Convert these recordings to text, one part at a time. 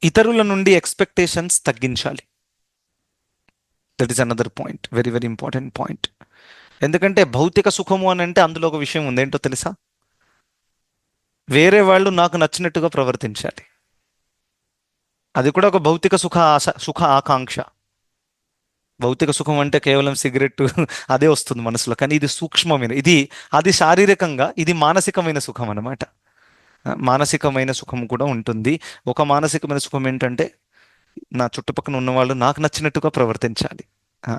ఇతరుల నుండి ఎక్స్పెక్టేషన్స్ తగ్గించాలి. That is another point, very very important point. ఎందుకంటే భౌతిక సుఖము అని అంటే అందులో ఒక విషయం ఉంది, ఏంటో తెలుసా? వేరే వాళ్ళు నాకు నచ్చినట్టుగా ప్రవర్తించాలి. అది కూడా ఒక భౌతిక సుఖ ఆశ, సుఖ ఆకాంక్ష. భౌతిక సుఖం అంటే కేవలం సిగరెట్ అదే వస్తుంది మనసులో, కానీ ఇది సూక్ష్మమైన, ఇది అది శారీరకంగా, ఇది మానసికమైన సుఖం అన్నమాట. మానసికమైన సుఖం కూడా ఉంటుంది. ఒక మానసికమైన సుఖం ఏంటంటే నా చుట్టుపక్కల ఉన్న వాళ్ళు నాకు నచ్చినట్టుగా ప్రవర్తించాలి. ఆ,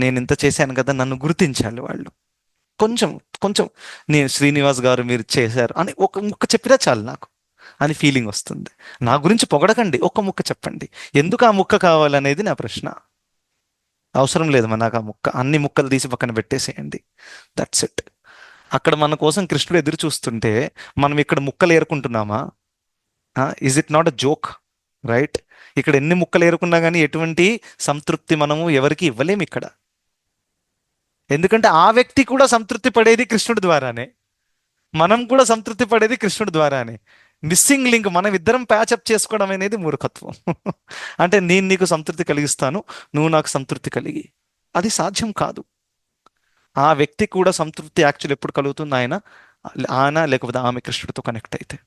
నేను ఇంత చేశాను కదా, నన్ను గుర్తించాలి వాళ్ళు. కొంచెం కొంచెం నేను శ్రీనివాస్ గారు మీరు చేశారు అని ఒక ముక్క చెప్పినా చాలు నాకు అని ఫీలింగ్ వస్తుంది. నా గురించి పొగడకండి, ఒక్క ముక్క చెప్పండి. ఎందుకు ఆ ముక్క కావాలనేది నా ప్రశ్న. అవసరం లేదు మనకు ఆ ముక్క, అన్ని ముక్కలు తీసి పక్కన పెట్టేసేయండి. That's it. అక్కడ మన కోసం కృష్ణుడు ఎదురు చూస్తుంటే మనం ఇక్కడ ముక్కలు ఏరుకుంటున్నామా? Is it not a joke? Right. ఇక్కడ ఎన్ని ముక్కలు ఏరుకున్నా కానీ ఎటువంటి సంతృప్తి మనము ఎవరికి ఇవ్వలేము ఇక్కడ. ఎందుకంటే ఆ వ్యక్తి కూడా సంతృప్తి పడేది కృష్ణుడి ద్వారానే, మనం కూడా సంతృప్తి పడేది కృష్ణుడి ద్వారానే. మిస్సింగ్ లింక్ మనం ఇద్దరం ప్యాచప్ చేసుకోవడం అనేది మూర్ఖత్వం. అంటే నేను నీకు సంతృప్తి కలిగిస్తాను, నువ్వు నాకు సంతృప్తి కలిగి, అది సాధ్యం కాదు. ఆ వ్యక్తి కూడా సంతృప్తి యాక్చువల్ ఎప్పుడు కలుగుతుంది? ఆయన లేకపోతే ఆమె కృష్ణుడితో కనెక్ట్ అయితే.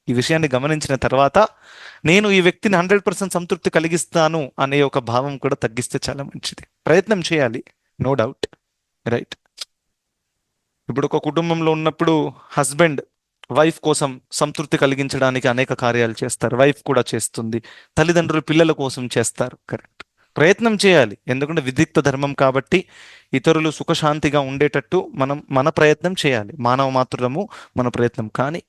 ఈ విషయాన్ని గమనించిన తర్వాత నేను ఈ వ్యక్తిని 100% సంతృప్తి కలిగిస్తాను అనే ఒక భావం కూడా తగ్గిస్తే చాలా మంచిది. ప్రయత్నం చేయాలి, నో డౌట్. రైట్. ఇప్పుడు ఒక కుటుంబంలో ఉన్నప్పుడు హస్బెండ్ వైఫ్ కోసం సంతృప్తి కలిగించడానికి అనేక కార్యాలు చేస్తారు, వైఫ్ కూడా చేస్తుంది. తల్లిదండ్రులు పిల్లల కోసం చేస్తారు. కరెక్ట్. ప్రయత్నం చేయాలి, ఎందుకంటే విదిక్త ధర్మం కాబట్టి ఇతరులు సుఖశాంతిగా ఉండేటట్టు మనం మన ప్రయత్నం చేయాలి. మానవ మాత్రము మన ప్రయత్నం. కానీ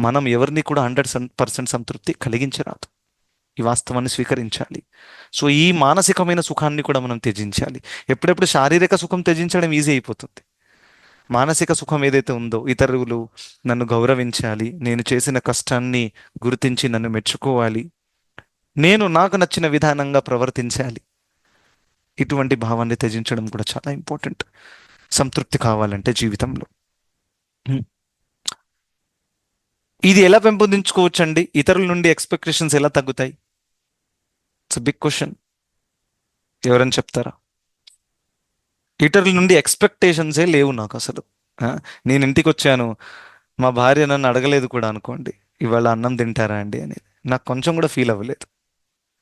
మనం ఎవరిని కూడా 100% సంతృప్తి కలిగించరాదు. ఈ వాస్తవాన్ని స్వీకరించాలి. సో ఈ మానసికమైన సుఖాన్ని కూడా మనం త్యజించాలి. ఎప్పుడెప్పుడు శారీరక సుఖం త్యజించడం ఈజీ అయిపోతుంది. మానసిక సుఖం ఏదైతే ఉందో, ఇతరులు నన్ను గౌరవించాలి, నేను చేసిన కష్టాన్ని గుర్తించి నన్ను మెచ్చుకోవాలి, నేను నాకు నచ్చిన విధానంగా ప్రవర్తించాలి, ఇటువంటి భావాన్ని త్యజించడం కూడా చాలా ఇంపార్టెంట్ సంతృప్తి కావాలంటే జీవితంలో. హ్మ్. ఇది ఎలా పెంపొందించుకోవచ్చండి? ఇతరుల నుండి ఎక్స్పెక్టేషన్స్ ఎలా తగ్గుతాయి? It's big question. ఎవరైనా చెప్తారా? ఇతరుల నుండి ఎక్స్పెక్టేషన్సే లేవు నాకు అసలు. ఆ, నేను ఇంటికి వచ్చాను, మా భార్య నన్ను అడగలేదు కూడా అనుకోండి, ఇవాళ అన్నం తింటారా అండి అనేది. నాకు కొంచెం కూడా ఫీల్ అవ్వలేదు.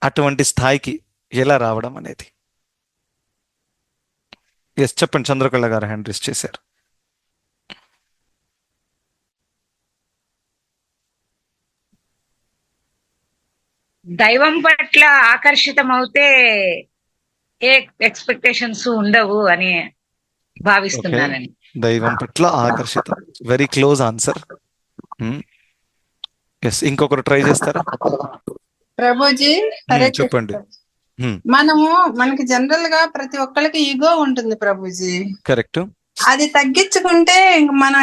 అటువంటి స్థాయికి ఎలా రావడం అనేది. ఎస్, చెప్పండి. చంద్రకళ గారు హ్యాండ్ రైస్ చేశారు. దైవం పట్ల ఆకర్షితమవుతే ఏ ఎక్స్పెక్టేషన్స్ ఉండవు అని ఓకే. భావిస్తున్నానని. దైవం పట్ల ఆకర్షితం, వెరీ క్లోజ్ ఆన్సర్. ఎస్, ఇంకొకరు ట్రై చేస్తారా? ప్రభుజీ, హరే చెప్పండి. కృష్ణ. మనకి జనరల్ గా ప్రతి ఒక్కరికి ఈగో ఉంటుంది ప్రభుజీ. కరెక్ట్. అది తగ్గించుకుంటే ఇంక మనం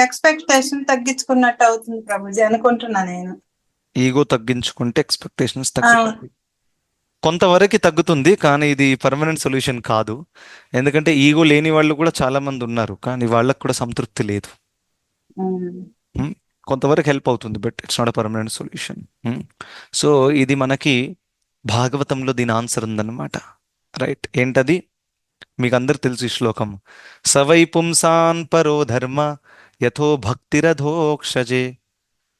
ఎక్స్పెక్టేషన్ తగ్గించుకున్నట్టు అవుతుంది ప్రభుజీ అనుకుంటున్నా నేను. ఈగో తగ్గించుకుంటే ఎక్స్పెక్టేషన్స్ తగ్గుతాయి. కొంతవరకు తగ్గుతుంది, కానీ ఇది పర్మనెంట్ సొల్యూషన్ కాదు. ఎందుకంటే ఈగో లేని వాళ్ళు కూడా చాలా మంది ఉన్నారు, కానీ వాళ్ళకు కూడా సంతృప్తి లేదు. Hmm? కొంతవరకు హెల్ప్ అవుతుంది, but it's not a permanent solution. So ఇది మనకి భాగవతంలో దీని ఆన్సర్ ఉందన్నమాట. రైట్. ఏంటది? మీకు అందరు తెలుసు ఈ శ్లోకం. సవై పుంసాన్ పరో ధర్మ యథో భక్తిరధోక్షజే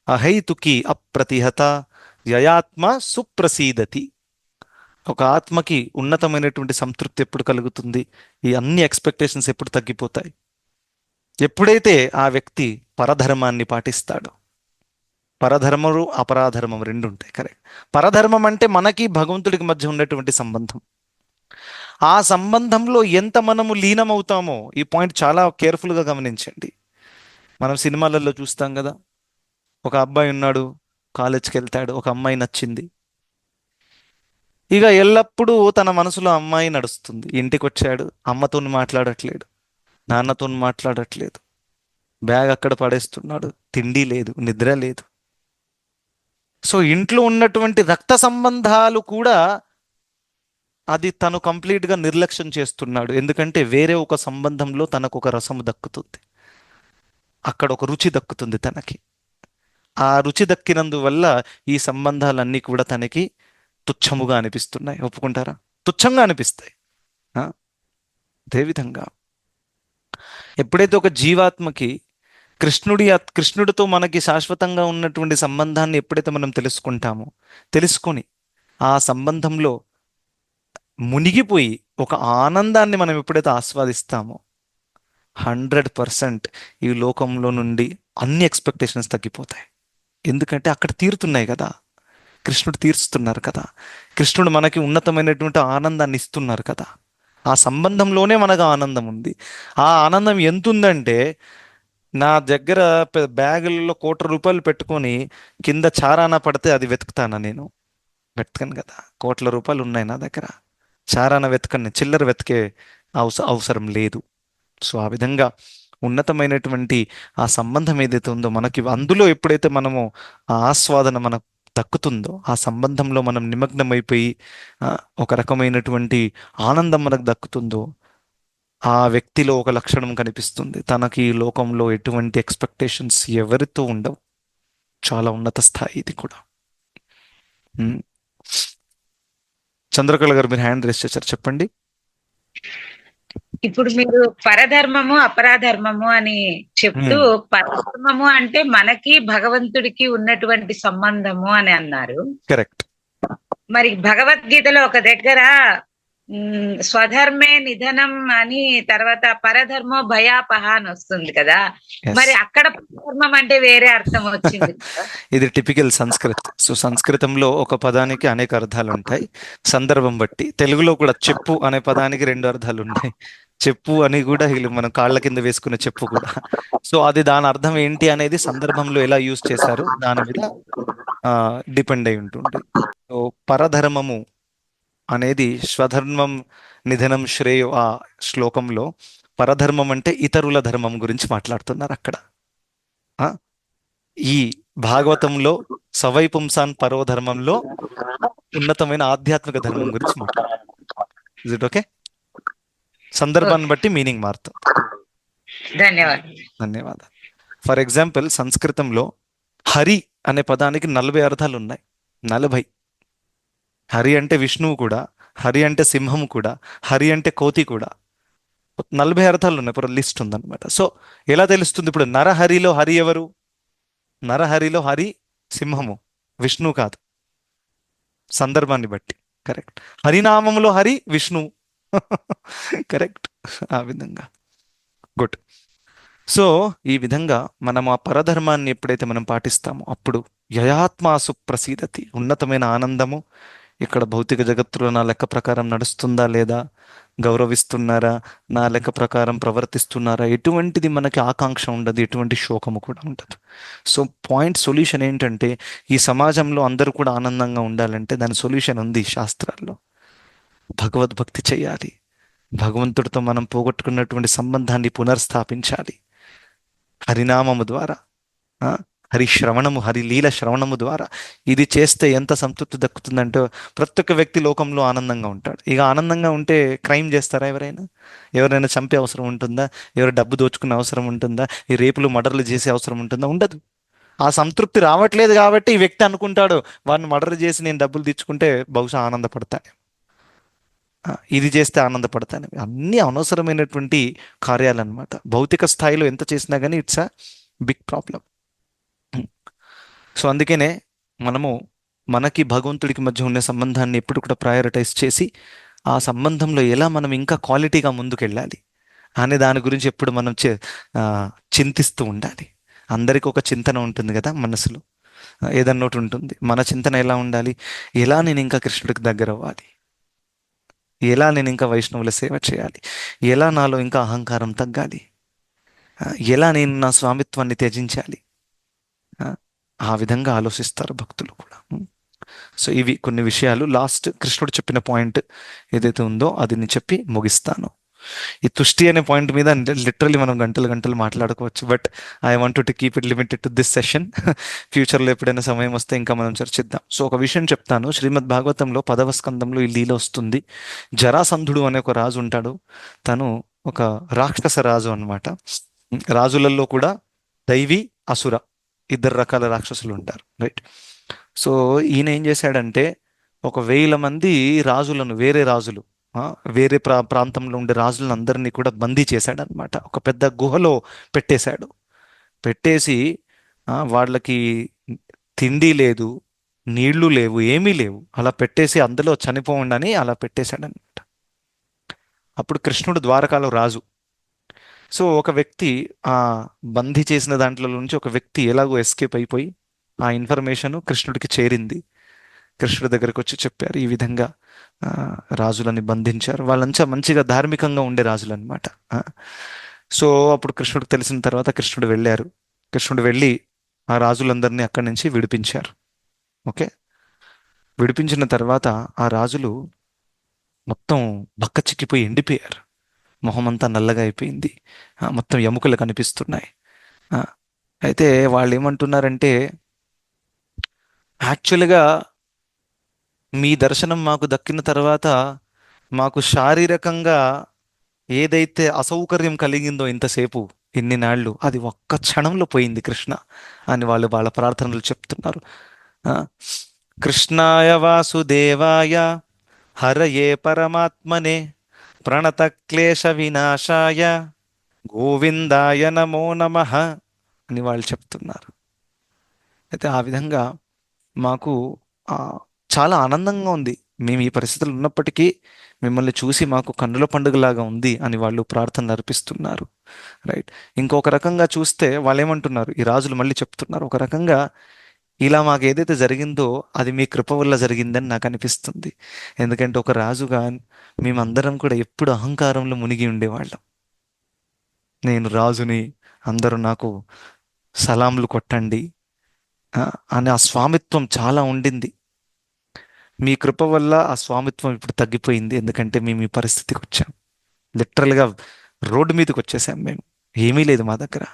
అహైతుకి అప్రతిహత యయాత్మ సుప్రసీదతి. ఒక ఆత్మకి ఉన్నతమైనటువంటి సంతృప్తి ఎప్పుడు కలుగుతుంది? ఈ అన్ని ఎక్స్పెక్టేషన్స్ ఎప్పుడు తగ్గిపోతాయి? ఎప్పుడైతే ఆ వ్యక్తి పరధర్మాన్ని పాటిస్తాడో. పరధర్మము అపరాధర్మం రెండు ఉంటాయి. కరెక్ట్. పరధర్మం అంటే మనకి భగవంతుడికి మధ్య ఉన్నటువంటి సంబంధం. ఆ సంబంధంలో ఎంత మనము లీనమవుతామో, ఈ పాయింట్ చాలా కేర్ఫుల్గా గమనించండి. మనం సినిమాలలో చూస్తాం కదా, ఒక అబ్బాయి ఉన్నాడు, కాలేజ్కి వెళ్తాడు, ఒక అమ్మాయి నచ్చింది, ఇక ఎల్లప్పుడూ తన మనసులో అమ్మాయి నడుస్తుంది. ఇంటికి వచ్చాడు, అమ్మతో మాట్లాడట్లేడు, నాన్నతో మాట్లాడట్లేదు, బ్యాగ్ అక్కడ పడేస్తున్నాడు, తిండి లేదు, నిద్ర లేదు. సో ఇంట్లో ఉన్నటువంటి రక్త సంబంధాలు కూడా అది తను కంప్లీట్గా నిర్లక్ష్యం చేస్తున్నాడు. ఎందుకంటే వేరే ఒక సంబంధంలో తనకు ఒక రసము దక్కుతుంది, అక్కడ ఒక రుచి దక్కుతుంది తనకి. ఆ రుచి దక్కినందువల్ల ఈ సంబంధాలన్నీ కూడా తనకి తుచ్చముగా అనిపిస్తున్నాయి. ఒప్పుకుంటారా? తుచ్చంగా అనిపిస్తాయి. ఆ? అదేవిధంగా ఎప్పుడైతే ఒక జీవాత్మకి కృష్ణుడితో మనకి శాశ్వతంగా ఉన్నటువంటి సంబంధాన్ని ఎప్పుడైతే మనం తెలుసుకుంటామో, తెలుసుకొని ఆ సంబంధంలో మునిగిపోయి ఒక ఆనందాన్ని మనం ఎప్పుడైతే ఆస్వాదిస్తామో, 100% ఈ లోకంలో నుండి అన్ని ఎక్స్పెక్టేషన్స్ తగ్గిపోతాయి. ఎందుకంటే అక్కడ తీరుతున్నాయి కదా, కృష్ణుడు తీరుస్తున్నారు కదా, కృష్ణుడు మనకి ఉన్నతమైనటువంటి ఆనందాన్ని ఇస్తున్నారు కదా. ఆ సంబంధంలోనే మనకు ఆనందం ఉంది. ఆ ఆనందం ఎంత ఉందంటే, నా దగ్గర బ్యాగులలో ₹1,00,00,000 పెట్టుకొని కింద చారానా పడితే అది వెతుకుతానా? నేను వెతకను కదా. ₹1,00,00,000 ఉన్నాయి నా దగ్గర, చారాన వెతకను, చిల్లర వెతికే అవసరం లేదు. సో ఆ విధంగా ఉన్నతమైనటువంటి ఆ సంబంధం ఏదైతే ఉందో మనకి, అందులో ఎప్పుడైతే మనము ఆ ఆస్వాదన మనకు దక్కుతుందో, ఆ సంబంధంలో మనం నిమగ్నమైపోయి ఆ, ఒక రకమైనటువంటి ఆనందం మనకు దక్కుతుందో, ఆ వ్యక్తిలో ఒక లక్షణం కనిపిస్తుంది. తనకి ఈ లోకంలో ఎటువంటి ఎక్స్పెక్టేషన్స్ ఎవరితో ఉండవు. చాలా ఉన్నత స్థాయి ఇది కూడా. ఉమ్. చంద్రకళ గారు, మీరు హ్యాండ్ రేస్ చేశారు, చెప్పండి. ఇప్పుడు మీరు పరధర్మము అపరాధర్మము అని చెప్తూ, ఉమ్, పరధర్మము అంటే మనకి భగవంతుడికి ఉన్నటువంటి సంబంధము అని అన్నారు. కరెక్ట్. మరి భగవద్గీతలో ఒక దగ్గర స్వధర్మే నిధనం అని, తర్వాత పరధర్మో భయాపహ అని వస్తుంది కదా. ఎస్. మరి అక్కడ పరధర్మం అంటే వేరే అర్థం వచ్చింది కదా. ఇది టిపికల్ సంస్కృత్. సో సంస్కృతంలో ఒక పదానికి అనేక అర్థాలు ఉంటాయి, సందర్భం బట్టి. తెలుగులో కూడా చెప్పు అనే పదానికి 2 అర్థాలు ఉన్నాయి. చెప్పు అని కూడా వీళ్ళు మనం కాళ్ళ కింద వేసుకునే చెప్పు కూడా. సో అది దాని అర్థం ఏంటి అనేది సందర్భంలో ఎలా యూజ్ చేశారో దాని మీద డిపెండ్ అయి ఉంటుంది. సో పరధర్మము అనేది స్వధర్మం నిధనం శ్రేయో, ఆ శ్లోకంలో పరధర్మం అంటే ఇతరుల ధర్మం గురించి మాట్లాడుతున్నారు అక్కడ. ఆ? ఈ భాగవతంలో సవై పుంసాన్ పరోధర్మంలో ఉన్నతమైన ఆధ్యాత్మిక ధర్మం గురించి మాట్లాడుతున్నారు. Is it okay? సందర్భాన్ని బట్టి మీనింగ్ మారుతుంది. ధన్యవాదాలు. ధన్యవాదాలు. ఫర్ ఎగ్జాంపుల్, సంస్కృతంలో హరి అనే పదానికి 40 అర్థాలు ఉన్నాయి. 40. హరి అంటే విష్ణువు కూడా, హరి అంటే సింహము కూడా, హరి అంటే కోతి కూడా. 40 అర్థాలు ఉన్నాయి. ఇప్పుడు లిస్ట్ ఉందన్నమాట. సో ఎలా తెలుస్తుంది? ఇప్పుడు నరహరిలో హరి ఎవరు? నరహరిలో హరి సింహము, విష్ణువు కాదు. సందర్భాన్ని బట్టి. కరెక్ట్. హరినామంలో హరి విష్ణువు. కరెక్ట్. ఆ విధంగా. గుడ్. సో ఈ విధంగా మనం ఆ పరధర్మాన్ని ఎప్పుడైతే మనం పాటిస్తామో, అప్పుడు యయాత్మాసు ప్రసీదతి, ఉన్నతమైన ఆనందము. ఇక్కడ భౌతిక జగత్తులో నా లెక్క ప్రకారం నడుస్తుందా లేదా, గౌరవిస్తున్నారా, నా లెక్క ప్రకారం ప్రవర్తిస్తున్నారా, ఎటువంటిది మనకి ఆకాంక్ష ఉండదు, ఎటువంటి శోకము కూడా ఉండదు. సో సొల్యూషన్ ఏంటంటే, ఈ సమాజంలో అందరూ కూడా ఆనందంగా ఉండాలంటే దాని సొల్యూషన్ ఉంది శాస్త్రాల్లో. భగవద్భక్తి చేయాలి, భగవంతుడితో మనం పోగొట్టుకున్నటువంటి సంబంధాన్ని పునర్స్థాపించాలి హరినామము ద్వారా, ఆ, హరి శ్రవణము, హరి లీల శ్రవణము ద్వారా. ఇది చేస్తే ఎంత సంతృప్తి దక్కుతుందంటే ప్రతి ఒక్క వ్యక్తి లోకంలో ఆనందంగా ఉంటాడు. ఇక ఆనందంగా ఉంటే క్రైమ్ చేస్తారా? ఎవరైనా చంపే అవసరం ఉంటుందా? ఎవరు డబ్బు దోచుకునే అవసరం ఉంటుందా? ఈ రేపులు మర్డర్లు చేసే అవసరం ఉంటుందా? ఉండదు. ఆ సంతృప్తి రావట్లేదు కాబట్టి ఈ వ్యక్తి అనుకుంటాడు, వాడిని మర్డర్ చేసి నేను డబ్బులు తెచ్చుకుంటే బహుశా ఆనందపడతాను, ఇది చేస్తే ఆనందపడతాను. అన్ని అనవసరమైనటువంటి కార్యాలన్నమాట. భౌతిక స్థాయిలో ఎంత చేసినా కానీ it's a big problem. So అందుకనే మనము మనకి భగవంతుడికి మధ్య ఉండే సంబంధాన్ని ఎప్పుడు కూడా ప్రయారిటైజ్ చేసి, ఆ సంబంధంలో ఎలా మనం ఇంకా క్వాలిటీగా ముందుకెళ్ళాలి అనే దాని గురించి ఎప్పుడు మనం చింతిస్తూ ఉండాలి. అందరికీ ఒక చింతన ఉంటుంది కదా మనసులో, ఏదన్నా ఒకటి ఉంటుంది. మన చింతన ఎలా ఉండాలి? ఎలా నేను ఇంకా కృష్ణుడికి దగ్గర అవ్వాలి, ఎలా నేను ఇంకా వైష్ణవుల సేవ చేయాలి, ఎలా నాలో ఇంకా అహంకారం తగ్గాలి, ఎలా నేను నా స్వామిత్వాన్ని త్యజించాలి. ఆ విధంగా ఆలోచిస్తారు భక్తులు కూడా. సో ఇవి కొన్ని విషయాలు. లాస్ట్ కృష్ణుడు చెప్పిన పాయింట్ ఏదైతే ఉందో అది నేను చెప్పి ముగిస్తాను. ఈ తుష్టి అనే పాయింట్ మీద లిటరల్లీ మనం గంటలు గంటలు మాట్లాడుకోవచ్చు, but I want to keep it limited to this session. ఫ్యూచర్లో ఎప్పుడైనా సమయం వస్తే ఇంకా మనం చర్చిద్దాం. సో ఒక విషయం చెప్తాను. శ్రీమద్ భాగవతంలో 10వ స్కందంలో ఈ లీల వస్తుంది. జరాసంధుడు అనే ఒక రాజు ఉంటాడు. తను ఒక రాక్షస రాజు అన్నమాట. రాజులలో కూడా దైవి అసుర ఇద్దరు రకాల రాక్షసులు ఉంటారు, రైట్? సో ఈయన ఏం చేశాడంటే, ఒక 1000 మంది రాజులను, వేరే రాజులు, ఆ, వేరే ప్రాంతంలో ఉండే రాజులను అందరినీ కూడా బందీ చేశాడు అనమాట. ఒక పెద్ద గుహలో పెట్టేశాడు. పెట్టేసి వాళ్ళకి తిండి లేదు, నీళ్లు లేవు, ఏమీ లేవు. అలా పెట్టేసి అందులో చనిపోండని అలా పెట్టేశాడు అనమాట. అప్పుడు కృష్ణుడు ద్వారకాలో రాజు. సో ఒక వ్యక్తి ఆ బందీ చేసిన దాంట్లో నుంచి ఒక వ్యక్తి ఎలాగో ఎస్కేప్ అయిపోయి ఆ ఇన్ఫర్మేషన్ కృష్ణుడికి చేరింది. కృష్ణుడి దగ్గరకు వచ్చి చెప్పారు, ఈ విధంగా ఆ, రాజులని బంధించారు. వాళ్ళంతా మంచిగా ధార్మికంగా ఉండే రాజులు అనమాట. సో అప్పుడు కృష్ణుడికి తెలిసిన తర్వాత కృష్ణుడు వెళ్ళారు. కృష్ణుడు వెళ్ళి ఆ రాజులందరినీ అక్కడి నుంచి విడిపించారు. ఓకే. విడిపించిన తర్వాత ఆ రాజులు మొత్తం బక్క చిక్కిపోయి ఎండిపోయారు. మొహం అంతా నల్లగా అయిపోయింది. మొత్తం ఎముకలు కనిపిస్తున్నాయి. ఆ, అయితే వాళ్ళు ఏమంటున్నారంటే, యాక్చువల్గా మీ దర్శనం మాకు దక్కిన తర్వాత మాకు శారీరకంగా ఏదైతే అసౌకర్యం కలిగిందో ఇంతసేపు, ఇన్ని నాళ్ళు, అది ఒక్క క్షణంలో పోయింది కృష్ణ అని వాళ్ళు వాళ్ళ ప్రార్థనలు చెప్తున్నారు. ఆ, కృష్ణాయ వాసుదేవాయ హరయే పరమాత్మనే ప్రణత క్లేశ వినాశాయ గోవిందాయ నమో నమః అని వాళ్ళు చెప్తున్నారు. అయితే ఆ విధంగా మాకు ఆ, చాలా ఆనందంగా ఉంది. మేము ఈ పరిస్థితులు ఉన్నప్పటికీ మిమ్మల్ని చూసి మాకు కన్నుల పండుగలాగా ఉంది అని వాళ్ళు ప్రార్థనలు అర్పిస్తున్నారు, రైట్? ఇంకొక రకంగా చూస్తే వాళ్ళు ఏమంటున్నారు, ఈ రాజులు మళ్ళీ చెప్తున్నారు, ఒక రకంగా ఇలా మాకు ఏదైతే జరిగిందో అది మీ కృప వల్ల జరిగిందని నాకు అనిపిస్తుంది. ఎందుకంటే ఒక రాజుగా మేమందరం కూడా ఎప్పుడు అహంకారంలో మునిగి ఉండేవాళ్ళం. నేను రాజుని, అందరూ నాకు సలాంలు కొట్టండి ఆ, అని ఆ స్వామిత్వం చాలా ఉండింది. మీ కృప వల్ల ఆ స్వామిత్వం ఇప్పుడు తగ్గిపోయింది. ఎందుకంటే మేము ఈ పరిస్థితికి వచ్చాం. లిటరల్గా రోడ్డు మీదకి వచ్చేసాం మేము. ఏమీ లేదు మా దగ్గర.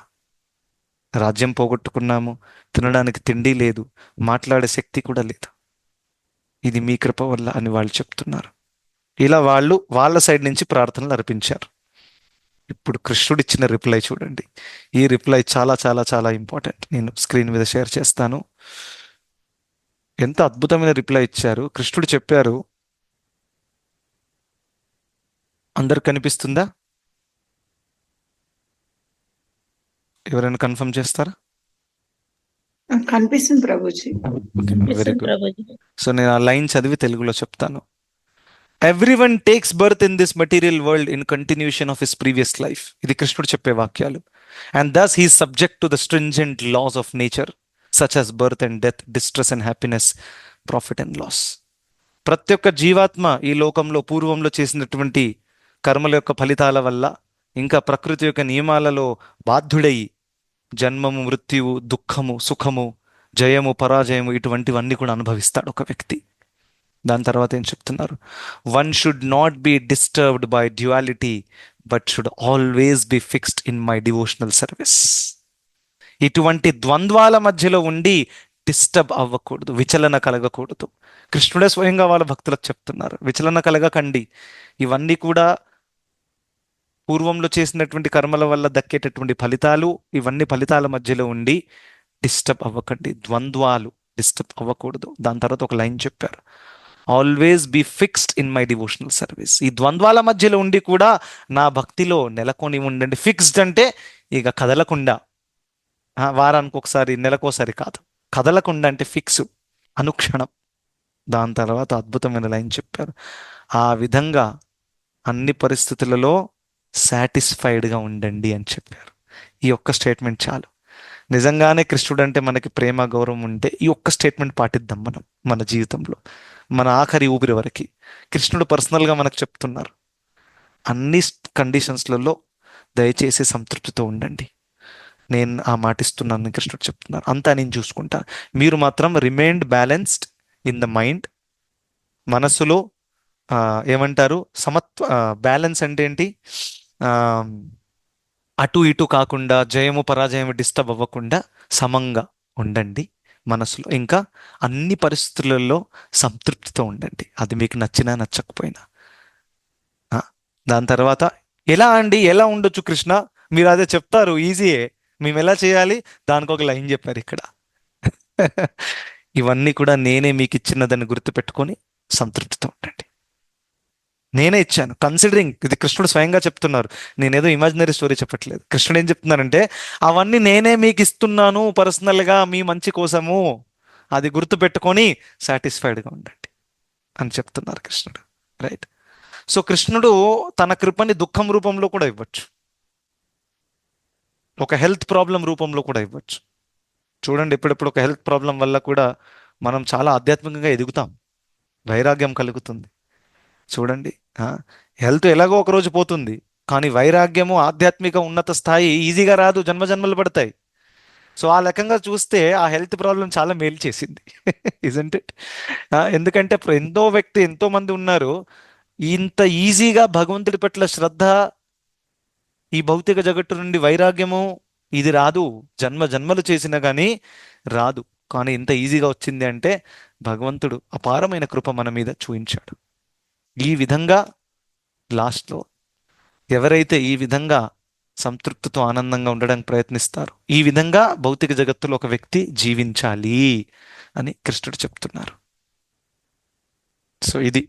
రాజ్యం పోగొట్టుకున్నాము, తినడానికి తిండి లేదు, మాట్లాడే శక్తి కూడా లేదు. ఇది మీ కృప వల్ల అని వాళ్ళు చెప్తున్నారు. ఇలా వాళ్ళు వాళ్ళ సైడ్ నుంచి ప్రార్థనలు అర్పించారు. ఇప్పుడు కృష్ణుడు ఇచ్చిన రిప్లై చూడండి. ఈ రిప్లై చాలా చాలా చాలా ఇంపార్టెంట్. నేను స్క్రీన్ మీద షేర్ చేస్తాను. ఎంత అద్భుతమైన రిప్లై ఇచ్చారు. కృష్ణుడు చెప్పారు, అందరు కనిపిస్తుందా? ఎవరైనా కన్ఫర్మ్ చేస్తారా? కనిపిస్తుంది ప్రభుజీ. Very good. సో నేను ఆ లైన్ చదివి తెలుగులో చెప్తాను. Everyone takes birth in this material world in continuation of his previous life. ఇది కృష్ణుడు చెప్పే వాక్యాలు. And thus he subject to the stringent laws of nature such as birth and death, distress and happiness, profit and loss. ప్రతి ఒక్క జీవాత్మ ఈ లోకంలో పూర్వంలో చేసినటువంటి కర్మల యొక్క ఫలితాల వల్ల, ఇంకా ప్రకృతి యొక్క నియమాలలో బాధ్యుడై జన్మము, మృత్యువు, దుఃఖము, సుఖము, జయము, పరాజయము ఇటువంటివన్నీ కూడా అనుభవిస్తాడు ఒక వ్యక్తి. దాని తర్వాత ఏం చెప్తున్నారు? One should not be disturbed by duality but should always be fixed in my devotional service. ఇటువంటి ద్వంద్వాల మధ్యలో ఉండి డిస్టర్బ్ అవ్వకూడదు, విచలన కలగకూడదు. కృష్ణుడే స్వయంగా వాళ్ళ భక్తులకు చెప్తున్నారు, విచలన కలగకండి. ఇవన్నీ కూడా పూర్వంలో చేసినటువంటి కర్మల వల్ల దక్కేటటువంటి ఫలితాలు. ఇవన్నీ ఫలితాల మధ్యలో ఉండి డిస్టర్బ్ అవ్వకండి, ద్వంద్వాలు డిస్టర్బ్ అవ్వకూడదు. దాని తర్వాత ఒక లైన్ చెప్పారు, always be fixed in my devotional service. ఈ ద్వంద్వాల మధ్యలో ఉండి కూడా నా భక్తిలో నెలకొని ఉండండి. ఫిక్స్డ్ అంటే ఇక కదలకుండా, వారానికి ఒకసారి, నెలకోసారి కాదు, కదలకుండా అంటే ఫిక్స్, అనుక్షణం. దాని తర్వాత అద్భుతమైన లైన్ చెప్పారు, ఆ విధంగా అన్ని పరిస్థితులలో సాటిస్ఫైడ్గా ఉండండి అని చెప్పారు. ఈ ఒక్క స్టేట్మెంట్ చాలు. నిజంగానే కృష్ణుడు అంటే మనకి ప్రేమ, గౌరవం ఉంటే ఈ ఒక్క స్టేట్మెంట్ పాటిద్దాం మనం మన జీవితంలో, మన ఆఖరి ఊపిరి వరకు. కృష్ణుడు పర్సనల్గా మనకు చెప్తున్నారు, అన్ని కండిషన్స్లలో దయచేసి సంతృప్తితో ఉండండి, నేను ఆ మాట ఇస్తున్నాను కృష్ణుడు చెప్తున్నారు. అంతా నేను చూసుకుంటా, మీరు మాత్రం remain balanced in the mind. మనస్సులో ఏమంటారు, బ్యాలెన్స్ అంటే ఏంటి? అటు ఇటు కాకుండా, జయము పరాజయము డిస్టర్బ్ అవ్వకుండా సమంగా ఉండండి మనసులో. ఇంకా అన్ని పరిస్థితులలో సంతృప్తితో ఉండండి, అది మీకు నచ్చినా నచ్చకపోయినా. దాని తర్వాత ఎలా అండి, ఎలా ఉండొచ్చు కృష్ణ, మీరు అదే చెప్తారు, ఈజీయే. మేము ఎలా చేయాలి, దానికి ఒక లైన్ చెప్పారు ఇక్కడ. ఇవన్నీ కూడా నేనే మీకు ఇచ్చినదని గుర్తుపెట్టుకొని సంతృప్తితో ఉండండి. నేనే ఇచ్చాను, కన్సిడరింగ్. ఇది కృష్ణుడు స్వయంగా చెప్తున్నారు, నేనేదో ఇమాజినరీ స్టోరీ చెప్పట్లేదు. కృష్ణుడు ఏం చెప్తున్నారంటే అవన్నీ నేనే మీకు ఇస్తున్నాను పర్సనల్గా మీ మంచి కోసము, అది గుర్తుపెట్టుకొని సాటిస్ఫైడ్గా ఉండండి అని చెప్తున్నారు కృష్ణుడు. రైట్. సో కృష్ణుడు తన కృపని దుఃఖం రూపంలో కూడా ఇవ్వచ్చు, ఒక హెల్త్ ప్రాబ్లం రూపంలో కూడా ఇవ్వచ్చు. చూడండి, ఎప్పుడెప్పుడు ఒక హెల్త్ ప్రాబ్లం వల్ల కూడా మనం చాలా ఆధ్యాత్మికంగా ఎదుగుతాం, వైరాగ్యం కలుగుతుంది. చూడండి, హెల్త్ ఎలాగో ఒక రోజు పోతుంది, కానీ వైరాగ్యము, ఆధ్యాత్మిక ఉన్నత స్థాయి ఈజీగా రాదు, జన్మజన్మలు పడతాయి. సో ఆ రకంగా చూస్తే ఆ హెల్త్ ప్రాబ్లం చాలా మేలు చేసింది. Isn't it? ఎందుకంటే ఎంతో మంది ఉన్నారు, ఇంత ఈజీగా భగవంతుడి పట్ల శ్రద్ధ, ఈ భౌతిక జగత్తు నుండి వైరాగ్యము ఇది రాదు, జన్మలు చేసినా కానీ రాదు. కానీ ఇంత ఈజీగా వచ్చింది అంటే భగవంతుడు అపారమైన కృప మన మీద చూపించాడు. ఈ విధంగా లాస్ట్లో ఎవరైతే ఈ విధంగా సంతృప్తితో ఆనందంగా ఉండడానికి ప్రయత్నిస్తారు, ఈ విధంగా భౌతిక జగత్తులో ఒక వ్యక్తి జీవించాలి అని కృష్ణుడు చెప్తున్నారు. సో ఇది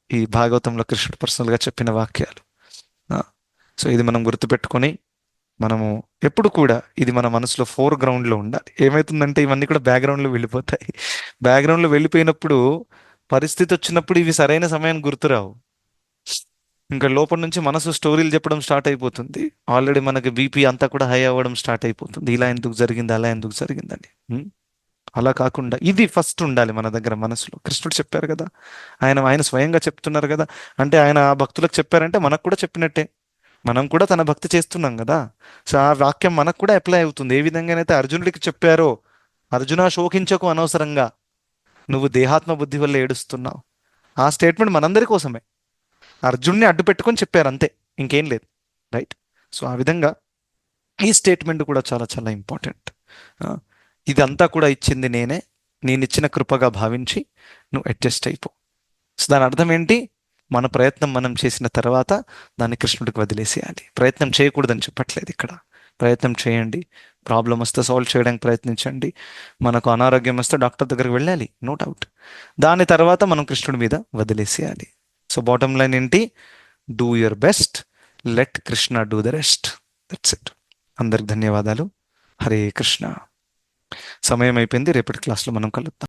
ఈ భాగవతంలో కృష్ణుడు పర్సనల్గా చెప్పిన వాక్యాలు. సో ఇది మనం గుర్తుపెట్టుకొని మనము ఎప్పుడు కూడా ఇది మన మనసులో ఫోర్గ్రౌండ్లో ఉండాలి. ఏమవుతుందంటే ఇవన్నీ కూడా బ్యాక్గ్రౌండ్లో వెళ్ళిపోతాయి. బ్యాక్గ్రౌండ్లో వెళ్ళిపోయినప్పుడు, పరిస్థితి వచ్చినప్పుడు ఇవి సరైన సమయానికి గుర్తురావు. ఇంకా లోపల నుంచి మనసు స్టోరీలు చెప్పడం స్టార్ట్ అయిపోతుంది. ఆల్రెడీ మనకి బీపీ అంతా కూడా హై అవ్వడం స్టార్ట్ అయిపోతుంది, ఇలా ఎందుకు జరిగింది, అలా ఎందుకు జరిగిందని. అలా కాకుండా ఇది ఫస్ట్ ఉండాలి మన దగ్గర మనసులో. కృష్ణుడు చెప్పారు కదా, ఆయన స్వయంగా చెప్తున్నారు కదా, అంటే ఆయన ఆ భక్తులకు చెప్పారంటే మనకు కూడా చెప్పినట్టే. మనం కూడా తన భక్తి చేస్తున్నాం కదా. సో ఆ వాక్యం మనకు కూడా అప్లై అవుతుంది. ఏ విధంగానైతే అర్జునుడికి చెప్పారో, అర్జున శోకించకు అనవసరంగా, నువ్వు దేహాత్మ బుద్ధి వల్ల ఏడుస్తున్నావు, ఆ స్టేట్మెంట్ మనందరి కోసమే. అర్జున్ని అడ్డు పెట్టుకొని చెప్పారు అంతే, ఇంకేం లేదు. రైట్. సో ఆ విధంగా ఈ స్టేట్మెంట్ కూడా చాలా చాలా ఇంపార్టెంట్. ఇదంతా కూడా ఇచ్చింది నేనే, నేను ఇచ్చిన కృపగా భావించి నువ్వు అడ్జస్ట్ అయిపో. సో దాని అర్థం ఏంటి? మన ప్రయత్నం మనం చేసిన తర్వాత దాన్ని కృష్ణుడికి వదిలేసేయాలి. ప్రయత్నం చేయకూడదని చెప్పట్లేదు ఇక్కడ. ప్రయత్నం చేయండి, ప్రాబ్లం వస్తే సాల్వ్ చేయడానికి ప్రయత్నించండి, మనకు అనారోగ్యం వస్తే డాక్టర్ దగ్గరికి వెళ్ళాలి, నో డౌట్. దాని తర్వాత మనం కృష్ణుడి మీద వదిలేసేయాలి. సో బాటమ్ లైన్ ఏంటి? Do your best, let Krishna do the rest. That's it. అందరికి ధన్యవాదాలు. హరే కృష్ణ. సమయం అయిపోయింది, రేపటి క్లాస్లో మనం కలుద్దాం.